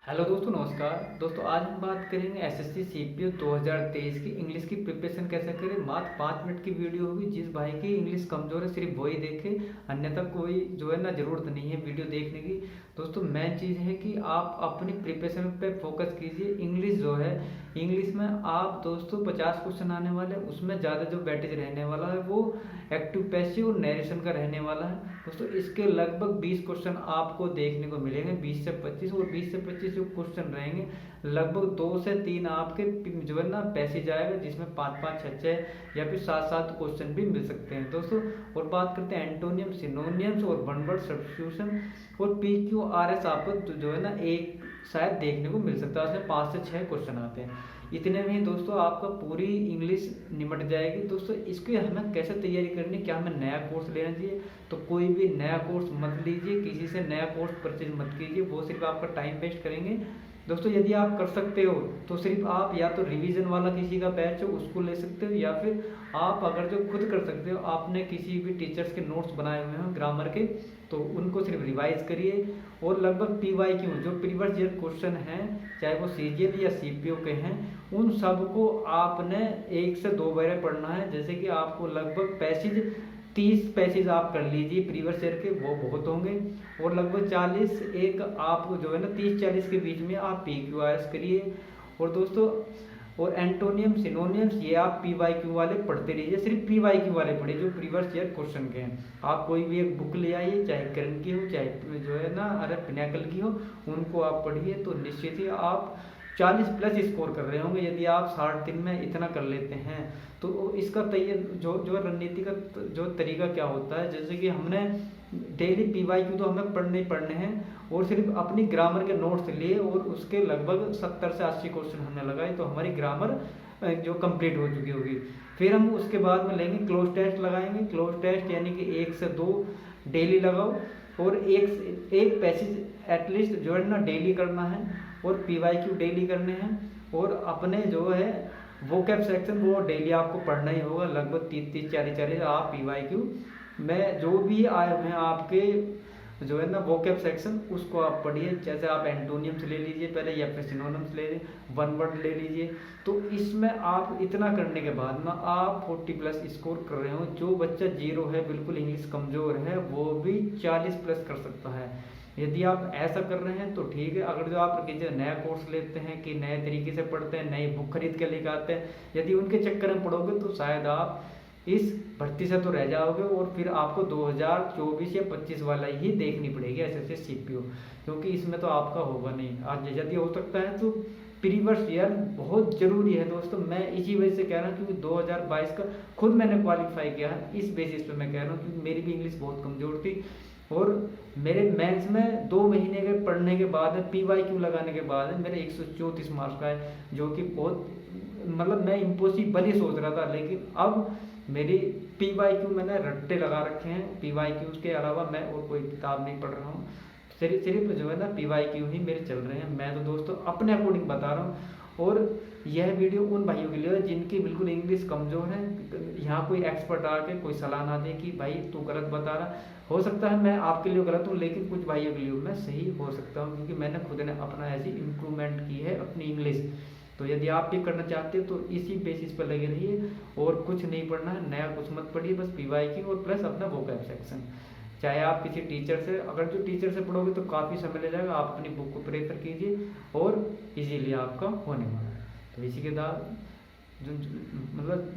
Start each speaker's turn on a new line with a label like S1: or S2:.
S1: Hello दोस्तों, नमस्कार दोस्तों। आज हम बात करेंगे एसएससी सीपीओ 2023 की इंग्लिश की प्रिपरेशन कैसे करें। मात्र 5 मिनट की वीडियो होगी। जिस भाई की इंग्लिश कमजोर है सिर्फ वही देखे, अन्यथा कोई जो है ना ज़रूरत नहीं है वीडियो देखने की। दोस्तों मेन चीज़ है कि आप अपनी प्रिपरेशन पे फोकस कीजिए। इंग्लिश जो है, इंग्लिश में आप दोस्तों 50 क्वेश्चन आने वाले हैं, उसमें ज़्यादा जो वेटेज रहने वाला है वो एक्टिव पैसिव और नरेशन का रहने वाला है। दोस्तों इसके लगभग 20 क्वेश्चन आपको देखने को मिलेंगे, 20 से 25, और 20 से 25 जो क्वेश्चन रहेंगे लगभग 2 से 3 आपके जो है ना पैसेज आएगा, जिसमें 5-5, 6-6 या फिर 7-7 क्वेश्चन भी मिल सकते हैं दोस्तों। और बात करते हैं एंटोनियम, सिनोनियम्स और वन वर्ड सब्स्टिट्यूशन और PQRS आपको जो है ना एक शायद देखने को मिल सकता है, उसमें 5 से 6 क्वेश्चन आते हैं। इतने में ही दोस्तों आपका पूरी इंग्लिश निमट जाएगी। दोस्तों इसकी हमें कैसे तैयारी करनी, क्या हमें नया कोर्स लेना चाहिए? तो कोई भी नया कोर्स मत लीजिए, किसी से नया कोर्स परचेज मत कीजिए, वो सिर्फ आपका टाइम वेस्ट करेंगे। दोस्तों यदि आप कर सकते हो तो सिर्फ आप या तो रिवीजन वाला किसी का बैच हो उसको ले सकते हो, या फिर आप अगर जो खुद कर सकते हो, आपने किसी भी टीचर्स के नोट्स बनाए हुए हैं ग्रामर के, तो उनको सिर्फ रिवाइज करिए। और लगभग PYQ जो प्रीवियस ईयर क्वेश्चन हैं, चाहे वो CGL या CPO के हैं, उन सब को आपने 1 से 2 बार पढ़ना है। जैसे कि आपको लगभग पैसेज 30 पैसेज आप कर लीजिए प्रीवियस ईयर के, वो बहुत होंगे। और लगभग 40 एक आप जो है ना 30-40 के बीच में आप PQRS करिए। और दोस्तों और एंटोनियम, सिनोनियम्स ये आप PYQ वाले पढ़ते रहिए, सिर्फ PYQ वाले पढ़िए जो प्रीवियस ईयर क्वेश्चन के हैं। आप कोई भी एक बुक ले आइए, चाहे करण की हो चाहे जो है ना अरे पिनाकल की हो, उनको आप पढ़िए तो निश्चित ही आप 40 प्लस स्कोर कर रहे होंगे। यदि आप 60 दिन में इतना कर लेते हैं तो इसका तैयार जो रणनीति का जो तरीका क्या होता है, जैसे कि हमने डेली PYQ तो हमें पढ़ने ही पढ़ने हैं, और सिर्फ अपनी ग्रामर के नोट्स लिए और उसके लगभग 70 से 80 क्वेश्चन हमने लगाए, तो हमारी ग्रामर जो कंप्लीट हो चुकी होगी। फिर हम उसके बाद में लेंगे क्लोज टेस्ट लगाएंगे। क्लोज टेस्ट यानी कि 1 से 2 डेली लगाओ, और एक पैसेज एटलीस्ट जो है ना डेली करना है, और PYQ डेली करने हैं। और अपने जो है वोकैब सेक्शन वो डेली आपको पढ़ना ही होगा, लगभग 30-30, 40-40 आप PYQ में जो भी आए हैं आपके जो है ना वोकैब सेक्शन, उसको आप पढ़िए। जैसे आप एंटोनियम्स ले लीजिए पहले, या फिर सिनोनिम्स ले लीजिए, वन वर्ड ले लीजिए। तो इसमें आप इतना करने के बाद में आप 40 प्लस स्कोर कर रहे हो। जो बच्चा 0 है, बिल्कुल इंग्लिश कमज़ोर है, वो भी 40 प्लस कर सकता है। यदि आप ऐसा कर रहे हैं तो ठीक है। अगर जो आप किसी नया कोर्स लेते हैं कि नए तरीके से पढ़ते हैं, नई बुक खरीद के लेकर आते हैं, यदि उनके चक्कर में पढ़ोगे तो शायद आप इस भर्ती से तो रह जाओगे, और फिर आपको 2024 या 25 वाला ही देखनी पड़ेगी एसएससी CPO, क्योंकि इसमें तो आपका होगा नहीं। आज यदि हो सकता है तो प्रीवियस ईयर बहुत जरूरी है दोस्तों। मैं इसी वजह से कह रहा हूँ, क्योंकि 2022 का खुद मैंने क्वालिफाई किया है, इस बेसिस पे मैं कह रहा हूँ, क्योंकि मेरी भी इंग्लिश बहुत कमज़ोर थी। और मेरे मेंस में 2 महीने के पढ़ने के बाद में PYQ लगाने के बाद में मेरे 134 मार्क्स का है, जो कि बहुत मतलब मैं इम्पॉसिबल ही सोच रहा था। लेकिन अब मेरी PYQ मैंने रट्टे लगा रखे हैं। PYQ के अलावा मैं और कोई किताब नहीं पढ़ रहा हूँ, सिर्फ जो है ना PYQ ही मेरे चल रहे हैं। मैं तो दोस्तों अपने अकॉर्डिंग बता रहा हूँ, और यह वीडियो उन भाइयों के लिए है जिनकी बिल्कुल इंग्लिश कमज़ोर है। यहाँ कोई एक्सपर्ट आके कोई सलाह ना दे कि भाई तू गलत बता रहा। हो सकता है मैं आपके लिए गलत हूँ, लेकिन कुछ भाइयों के लिए मैं सही हो सकता हूँ, क्योंकि मैंने खुद ने अपना ऐसी इम्प्रूवमेंट की है अपनी इंग्लिश। तो यदि आप भी करना चाहते हो तो इसी बेसिस पर लगे रहिए, और कुछ नहीं पढ़ना है, नया कुछ मत पढ़िए, बस PYQ और प्लस अपना वोकैब सेक्शन। चाहे आप किसी टीचर से, अगर जो टीचर से पढ़ोगे तो काफ़ी समय ले जाएगा, आप अपनी बुक को प्रेफर कीजिए और इजीली आपका होने वाला है। तो इसी के साथ जो मतलब